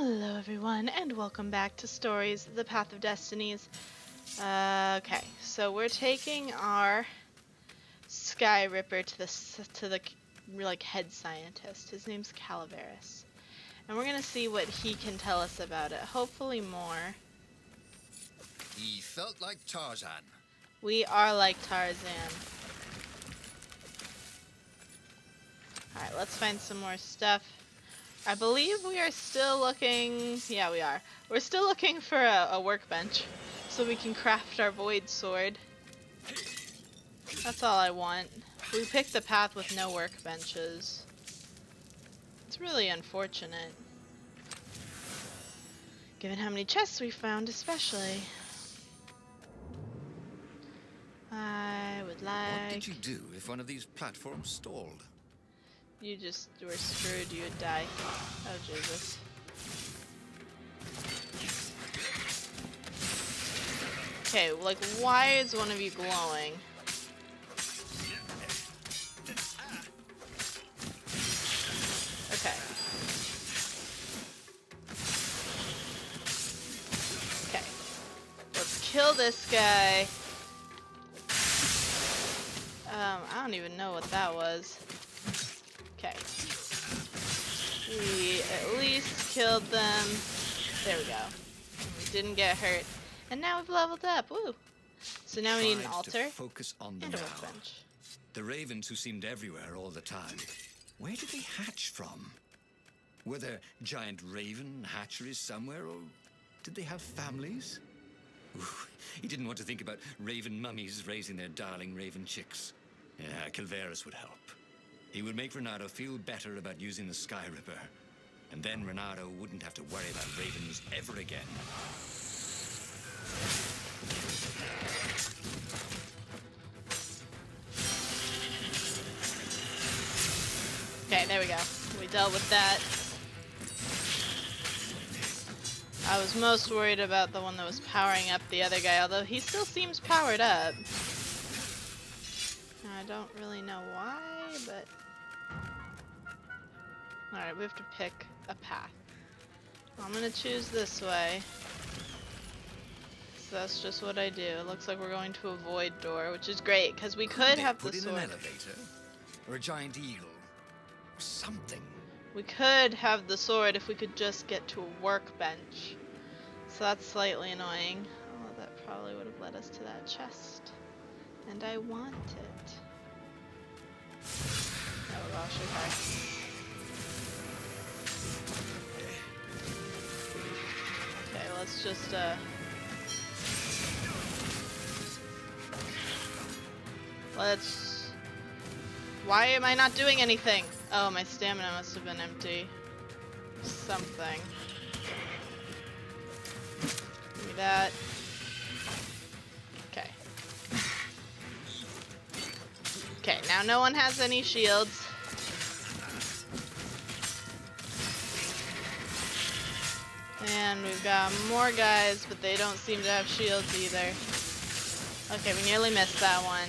Hello everyone, and welcome back to Stories, The Path of Destinies. Okay, so we're taking our Sky Ripper to the like head scientist. His name's Calaveras, and we're gonna see what he can tell us about it. Hopefully more. He felt like Tarzan. We are like Tarzan. Alright, let's find some more stuff. I believe we are still looking... Yeah, we are. We're still looking for a workbench so we can craft our void sword. That's all I want. We picked the path with no workbenches. It's really unfortunate. Given how many chests we found, especially. I would like... What did you do if one of these platforms stalled? You just were screwed, you would die. Oh, Jesus. Okay, like, why is one of you glowing? Okay. Okay. Let's kill this guy. I don't even know what that was. Okay. We at least killed them. There we go. We didn't get hurt. And now we've leveled up. Woo! So now we need an altar Focus on and them a now. workbench. The ravens who seemed everywhere all the time. Where did they hatch from? Were there giant raven hatcheries somewhere, or did they have families? Ooh, he didn't want to think about raven mummies raising their darling raven chicks. Yeah, Calveras would help. He would make Renato feel better about using the Sky Ripper. And then Renato wouldn't have to worry about ravens ever again. Okay, there we go. We dealt with that. I was most worried about the one that was powering up the other guy, although he still seems powered up. I don't really know why, but... Alright, we have to pick a path. I'm gonna choose this way. So that's just what I do. It looks like we're going to a void door, which is great, because we could have the sword. Put in an elevator, or a giant eagle, or something. We could have the sword if we could just get to a workbench. So that's slightly annoying. Oh, that probably would have led us to that chest. And I want it. Oh gosh, okay. Okay, let's just, Why am I not doing anything? Oh, my stamina must have been empty. Something. Give me that. Okay. Okay, now no one has any shields. And we've got more guys, but they don't seem to have shields either. Okay, we nearly missed that one.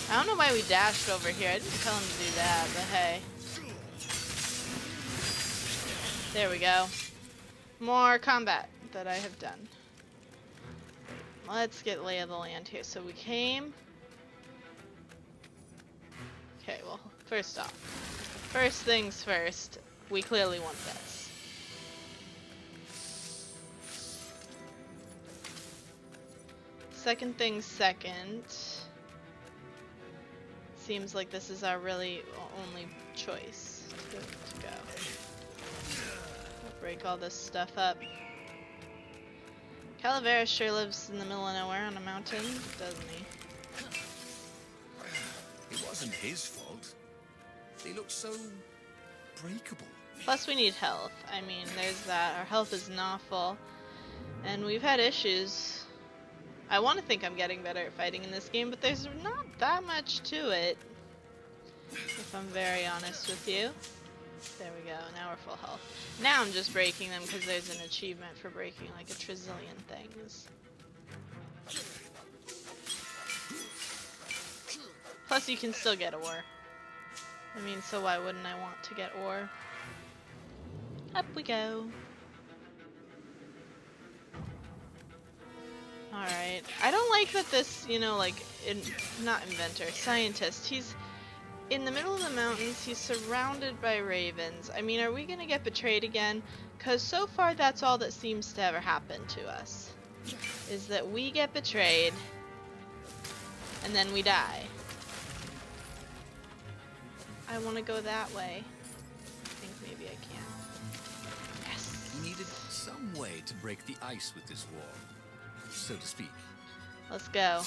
I don't know why we dashed over here. I didn't tell him to do that, but hey. There we go. More combat that I have done. Let's get lay of the land here. So we came... Okay, well, first off. First things first, we clearly want this. Second things second. Seems like this is our really only choice to go. I'll break all this stuff up. Calaveras sure lives in the middle of nowhere on a mountain, doesn't he? It wasn't his fault. They looked so breakable. Plus we need health. I mean, there's that. Our health is not full. And we've had issues. I want to think I'm getting better at fighting in this game, but there's not that much to it. If I'm very honest with you. There we go. Now we're full health. Now I'm just breaking them because there's an achievement for breaking like a trizillion things. Plus you can still get ore. I mean, so why wouldn't I want to get ore? Up we go. Alright. I don't like that this, you know, like, not inventor, scientist, he's in the middle of the mountains, he's surrounded by ravens. I mean, are we gonna get betrayed again? Because so far that's all that seems to ever happen to us. Is that we get betrayed, and then we die. I want to go that way. I think maybe I can. Yes! We needed some way to break the ice with this wall, so to speak. Let's go.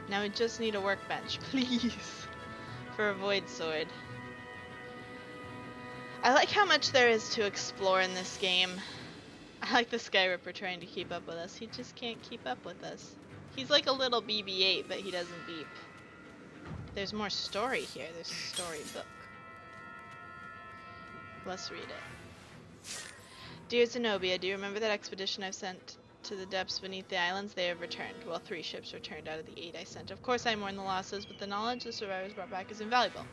Now we just need a workbench, please, for a void sword. I like how much there is to explore in this game. I like the Skyripper trying to keep up with us. He just can't keep up with us. He's like a little BB-8, but he doesn't beep. There's more story here. There's a story book. Let's read it. Dear Zenobia, do you remember that expedition I've sent to the depths beneath the islands? They have returned. Well, 3 ships returned out of the 8 I sent. Of course I mourn the losses, but the knowledge the survivors brought back is invaluable.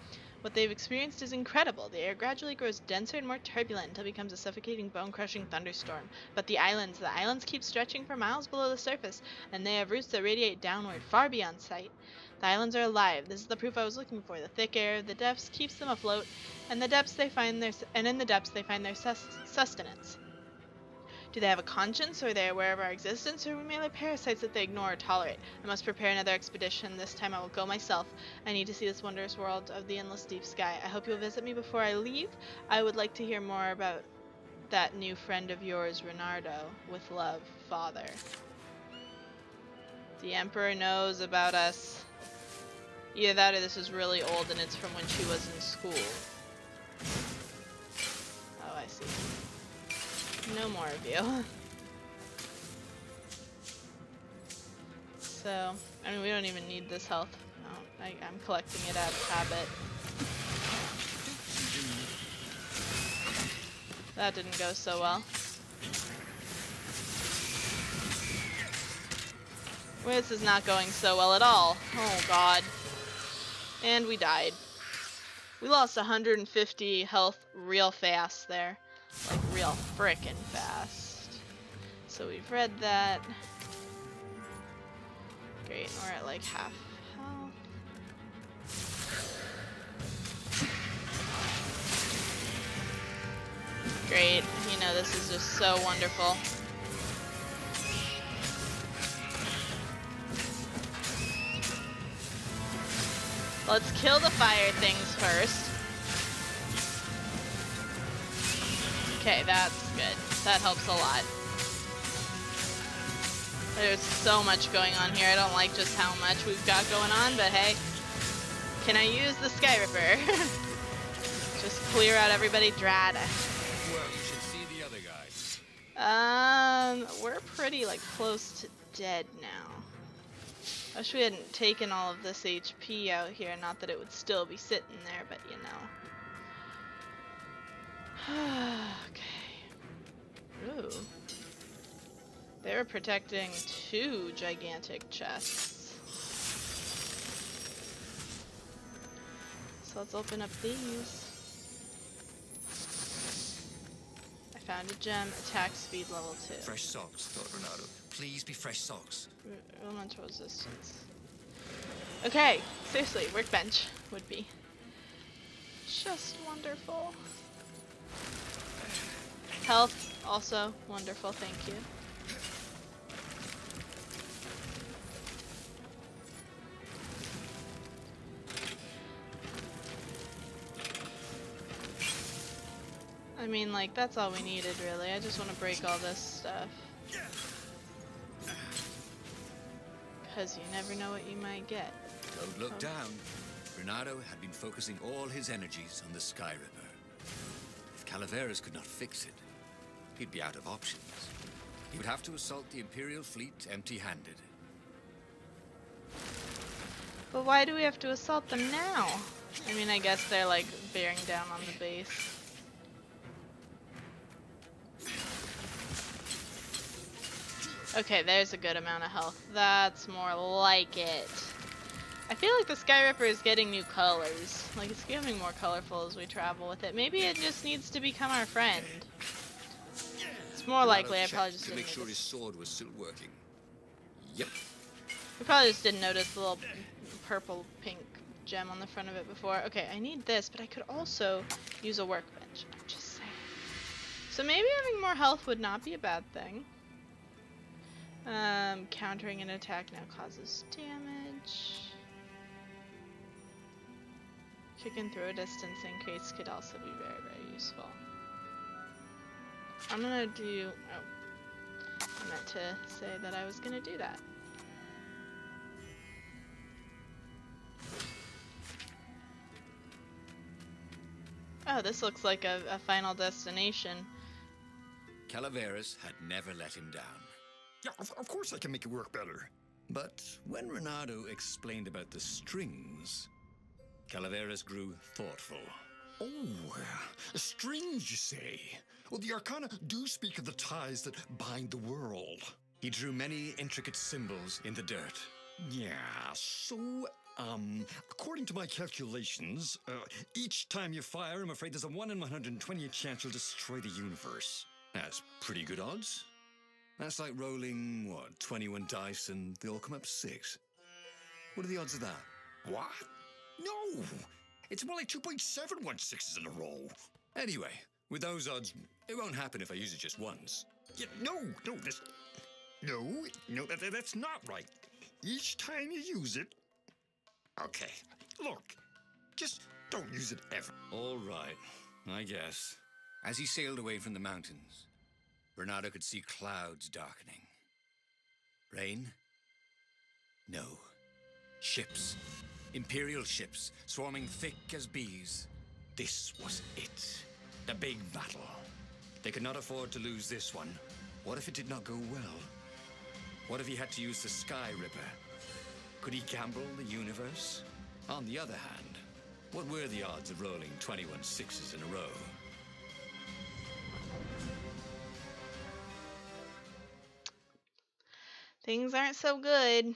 What they've experienced is incredible. The air gradually grows denser and more turbulent until it becomes a suffocating, bone-crushing thunderstorm. But the islands keep stretching for miles below the surface, and they have roots that radiate downward, far beyond sight. The islands are alive. This is the proof I was looking for. The thick air of the depths keeps them afloat, and in the depths they find their sustenance. Do they have a conscience, or are they aware of our existence, or are we merely parasites that they ignore or tolerate? I must prepare another expedition. This time I will go myself. I need to see this wondrous world of the endless deep sky. I hope you'll visit me before I leave. I would like to hear more about that new friend of yours, Renardo. With love, Father. The Emperor knows about us. Either that or this is really old and it's from when she was in school. Oh, I see. No more of you. So, I mean, we don't even need this health. Oh, I'm collecting it out of habit. That didn't go so well. Well, this is not going so well at all. Oh god. And we died. We lost 150 health real fast there. Like, real frickin' fast. So we've read that. Great, we're at like half health. Great, you know, this is just so wonderful. Let's kill the fire things first. Okay, that's good. That helps a lot. There's so much going on here. I don't like just how much we've got going on, but hey. Can I use the Skyripper? Just clear out everybody. Drad. Well, you should see the other guys. We're pretty, like, close to dead now. I wish we hadn't taken all of this HP out here. Not that it would still be sitting there, but you know. Okay. Ooh. They were protecting 2 gigantic chests. So let's open up these. I found a gem, attack speed level 2. Fresh socks, thought Renato. Please be fresh socks. Elemental resistance. Okay, seriously, workbench would be just wonderful. Health, also wonderful, thank you. I mean, like, that's all we needed, really. I just want to break all this stuff. Because you never know what you might get. Don't look down. Renato had been focusing all his energies on the Skyripper. If Calaveras could not fix it, he'd be out of options. He would have to assault the Imperial fleet empty-handed. But why do we have to assault them now? I mean, I guess they're, like, bearing down on the base. Okay, there's a good amount of health. That's more like it. I feel like the Sky Ripper is getting new colors. Like, it's becoming more colorful as we travel with it. Maybe it just needs to become our friend. It's more likely I probably just to didn't make sure his notice. sword was still working. Yep. We probably just didn't notice the little purple pink gem on the front of it before. Okay, I need this, but I could also use a workbench. I'm just saying. So maybe having more health would not be a bad thing. Countering an attack now causes damage. Kick and throw distance increase could also be very, very useful. I'm gonna do... Oh. I meant to say that I was gonna do that. Oh, this looks like a final destination. Calaveras had never let him down. Yeah, of course I can make it work better. But when Renato explained about the strings, Calaveras grew thoughtful. Oh, strings, you say? Well, the Arcana do speak of the ties that bind the world. He drew many intricate symbols in the dirt. Yeah, so, according to my calculations, each time you fire, I'm afraid there's a 1 in 120 chance you'll destroy the universe. That's pretty good odds. That's like rolling, what, 21 dice and they all come up 6. What are the odds of that? What? No! It's more like 2.716s in a row. Anyway, with those odds, it won't happen if I use it just once. Yeah, no, that's not right. Each time you use it... Okay, look, just don't use it ever. All right, I guess. As he sailed away from the mountains, Renato could see clouds darkening. Rain? No. Ships. Imperial ships, swarming thick as bees. This was it. The big battle. They could not afford to lose this one. What if it did not go well? What if he had to use the Sky Ripper? Could he gamble the universe? On the other hand, what were the odds of rolling 21 6s in a row? Things aren't so good.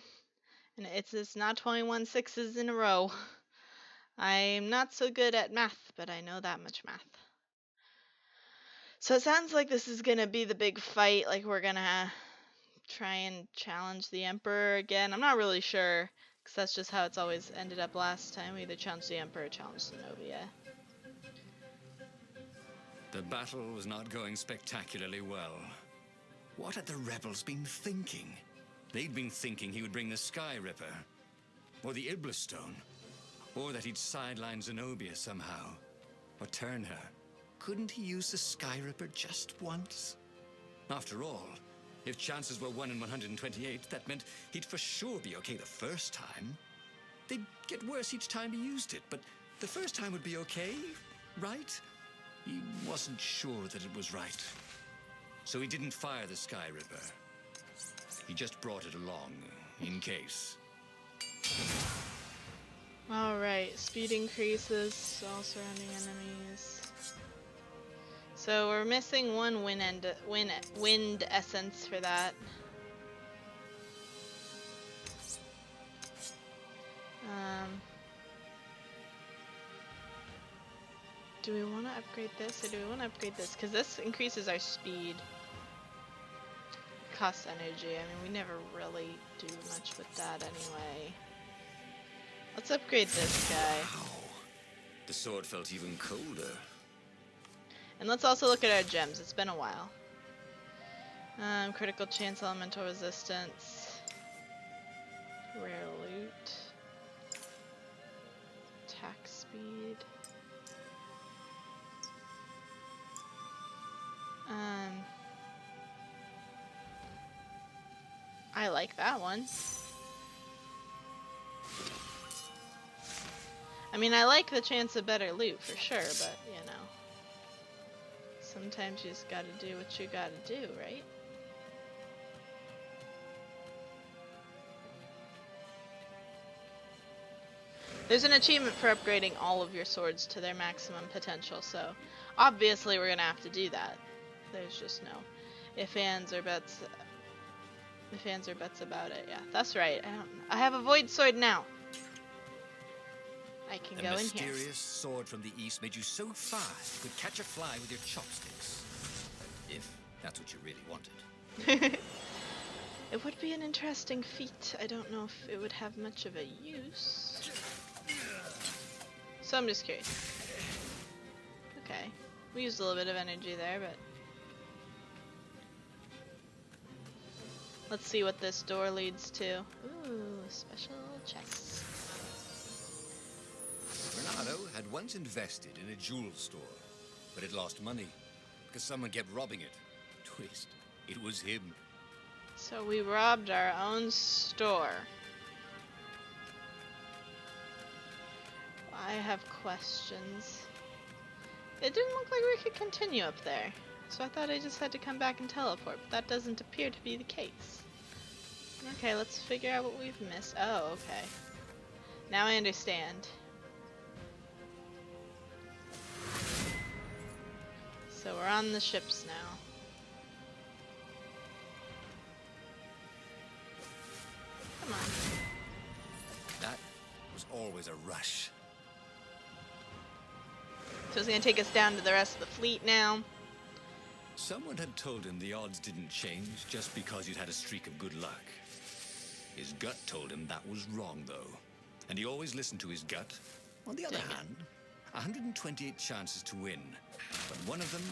And it's not 21 6s in a row. I'm not so good at math, but I know that much math. So it sounds like this is gonna be the big fight, like we're gonna try and challenge the Emperor again. I'm not really sure, because that's just how it's always ended up last time. We either challenged the Emperor or challenged Zenobia. The battle was not going spectacularly well. What had the rebels been thinking? They'd been thinking he would bring the Sky Ripper, or the Iblis Stone, or that he'd sideline Zenobia somehow, or turn her. Couldn't he use the Sky Ripper just once? After all, if chances were 1 in 128, that meant he'd for sure be okay the first time. They'd get worse each time he used it, but the first time would be okay, right? He wasn't sure that it was right. So he didn't fire the Sky Ripper. He just brought it along, in case. Alright, speed increases, all surrounding enemies. So we're missing one wind essence for that. Do we want to upgrade this, or do we want to upgrade this? Because this increases our speed. Costs energy. I mean, we never really do much with that anyway. Let's upgrade this guy. Wow. The sword felt even colder. And let's also look at our gems. It's been a while. Critical chance, elemental resistance, rare loot, attack speed. I like that one. I mean, I like the chance of better loot for sure, but you know, sometimes you just gotta do what you gotta do, right? There's an achievement for upgrading all of your swords to their maximum potential, so obviously we're gonna have to do that. There's just no ifs, ands, or buts. Ifs, ands, or buts about it. Yeah, that's right. I have a void sword now. I can The go in here. mysterious sword from the east made you so fast you could catch a fly with your chopsticks. If that's what you really wanted. It would be an interesting feat. I don't know if it would have much of a use. So I'm just curious. Okay. We used a little bit of energy there, but... Let's see what this door leads to. Ooh, special chests. Bernardo had once invested in a jewel store, but it lost money because someone kept robbing it. Twist, it was him. So we robbed our own store. I have questions. It didn't look like we could continue up there, so I thought I just had to come back and teleport, but that doesn't appear to be the case. Okay, let's figure out what we've missed. Oh, okay. Now I understand. So we're on the ships now. Come on. That was always a rush. So it's gonna take us down to the rest of the fleet now. Someone had told him the odds didn't change just because you'd had a streak of good luck. His gut told him that was wrong, though. And he always listened to his gut. On the other hand, 128 chances to win, but one of them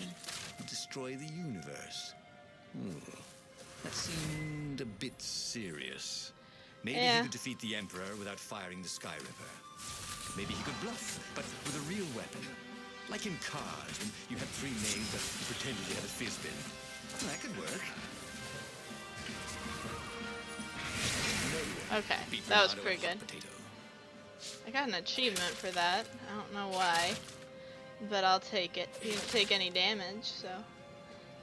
would destroy the universe. That seemed a bit serious. Maybe he could defeat the Emperor without firing the Sky Ripper. Maybe he could bluff, but with a real weapon. Like in cards, when you had three names but you pretended you had a fizz-bin. That could work. Okay, that was pretty good. I got an achievement for that. I don't know why, but I'll take it. He didn't take any damage, so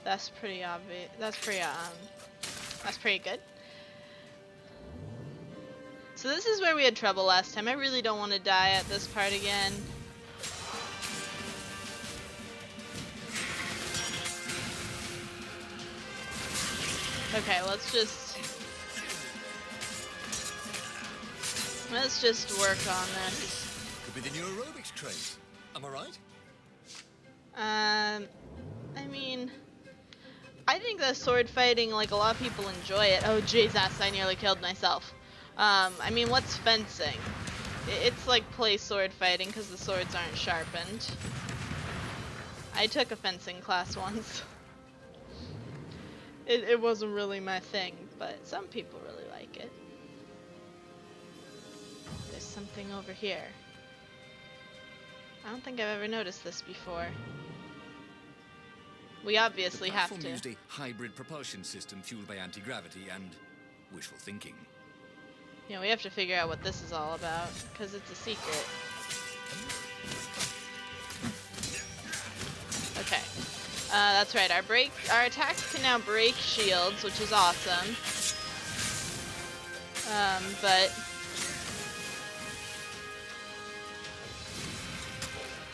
that's pretty obvious. That's pretty good. So this is where we had trouble last time. I really don't want to die at this part again. Okay, let's just work on this. Could be the new aerobics craze. Am I right? I mean, I think that sword fighting, like, a lot of people enjoy it. Oh, Jesus, I nearly killed myself. I mean, what's fencing? It's like play sword fighting because the swords aren't sharpened. I took a fencing class once. It wasn't really my thing, but some people really like it. There's something over here. I don't think I've ever noticed this before. We obviously have to. The platform used a hybrid propulsion system fueled by anti-gravity and wishful thinking. Yeah, we have to figure out what this is all about, because it's a secret. Okay. That's right, our attacks can now break shields, which is awesome. But...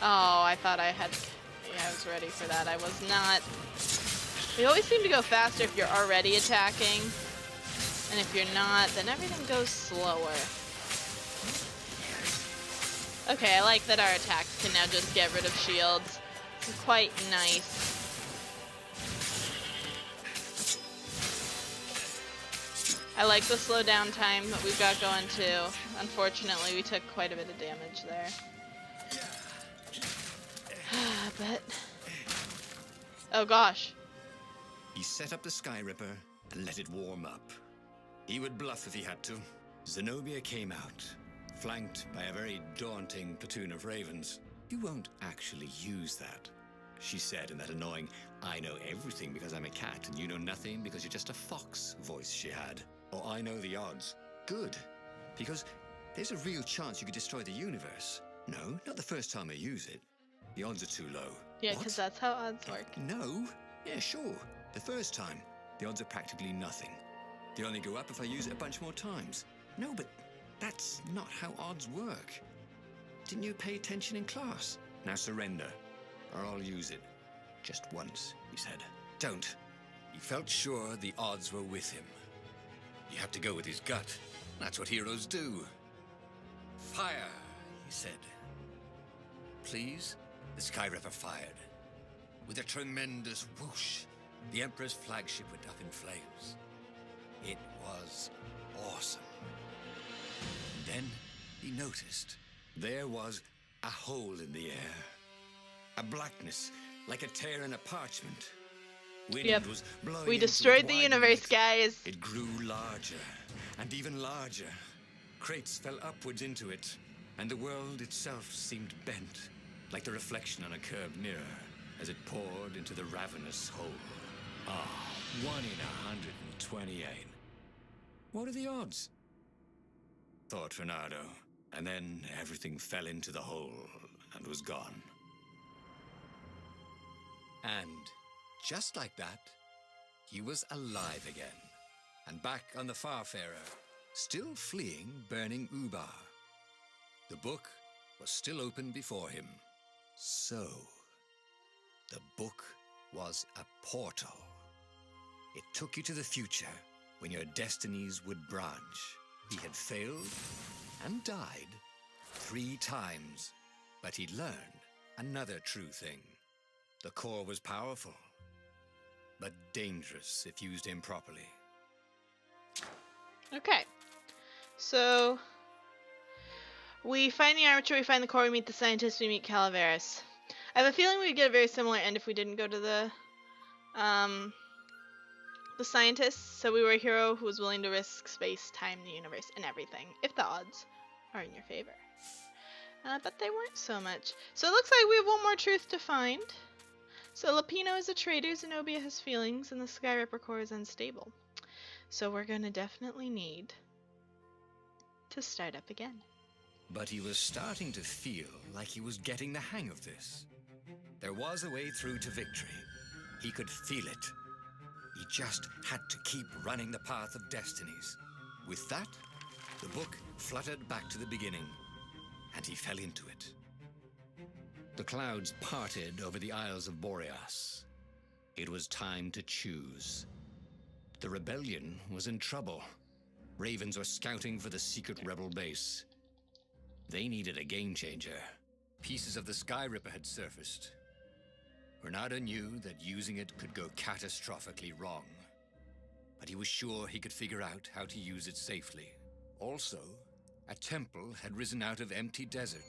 Oh, I thought I had... Yeah, I was ready for that. I was not. You always seem to go faster if you're already attacking. And if you're not, then everything goes slower. Okay, I like that our attacks can now just get rid of shields. It's quite nice. I like the slow down time that we've got going too. Unfortunately, we took quite a bit of damage there. But... Oh gosh. He set up the Sky Ripper and let it warm up. He would bluff if he had to. Zenobia came out, flanked by a very daunting platoon of ravens. You won't actually use that, she said in that annoying, I know everything because I'm a cat and you know nothing because you're just a fox voice she had. Or I know the odds. Good, because there's a real chance you could destroy the universe. No, not the first time I use it. The odds are too low. Yeah, because that's how odds work. No? Yeah, sure. The first time, the odds are practically nothing. They only go up if I use it a bunch more times. No, but that's not how odds work. Didn't you pay attention in class? Now surrender, or I'll use it. Just once, he said. Don't. He felt sure the odds were with him. You have to go with his gut. That's what heroes do. Fire! he said. Please? The Skyripper fired. With a tremendous whoosh, the Emperor's flagship went up in flames. It was awesome. And then he noticed there was a hole in the air. A blackness, like a tear in a parchment. Wind Yep. was blowing We into it, destroyed the widening universe, it. guys. It grew larger, and even larger. Crates fell upwards into it, and the world itself seemed bent, like the reflection on a curved mirror, as it poured into the ravenous hole. Ah, 1 in 128. What are the odds? Thought Renato, and then everything fell into the hole and was gone. And just like that, he was alive again, and back on the Farfarer, still fleeing burning Ubar. The book was still open before him. So, the book was a portal. It took you to the future when your destinies would branch. He had failed and died 3 times, but he'd learned another true thing. The core was powerful, but dangerous if used improperly. Okay. So, we find the armature, we find the core, we meet the scientists, we meet Calaveras. I have a feeling we'd get a very similar end if we didn't go to the scientists. So we were a hero who was willing to risk space, time, the universe, and everything, if the odds are in your favor. But they weren't so much. So it looks like we have one more truth to find. So Lapino is a traitor, Zenobia has feelings, and the Skyripper core is unstable. So we're gonna definitely need to start up again. But he was starting to feel like he was getting the hang of this. There was a way through to victory. He could feel it. He just had to keep running the path of destinies. With that, the book fluttered back to the beginning, and he fell into it. The clouds parted over the Isles of Boreas. It was time to choose. The rebellion was in trouble. Ravens were scouting for the secret rebel base. They needed a game changer. Pieces of the Skyripper had surfaced. Renato knew that using it could go catastrophically wrong, but he was sure he could figure out how to use it safely. Also, a temple had risen out of empty desert.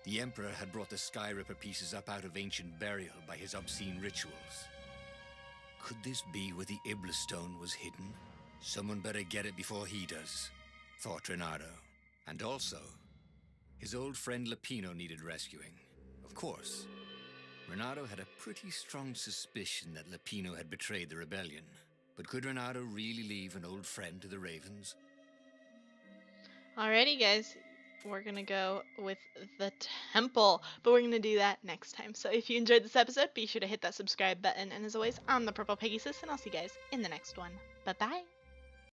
The Emperor had brought the Skyripper pieces up out of ancient burial by his obscene rituals. Could this be where the Iblis stone was hidden? Someone better get it before he does, thought Renato. And also, his old friend Lapino needed rescuing. Of course, Renato had a pretty strong suspicion that Lapino had betrayed the rebellion. But could Renato really leave an old friend to the Ravens? Alrighty, guys. We're gonna go with the temple, but we're gonna do that next time. So if you enjoyed this episode, be sure to hit that subscribe button. And as always, I'm the Purple Pegasus, and I'll see you guys in the next one. Bye-bye.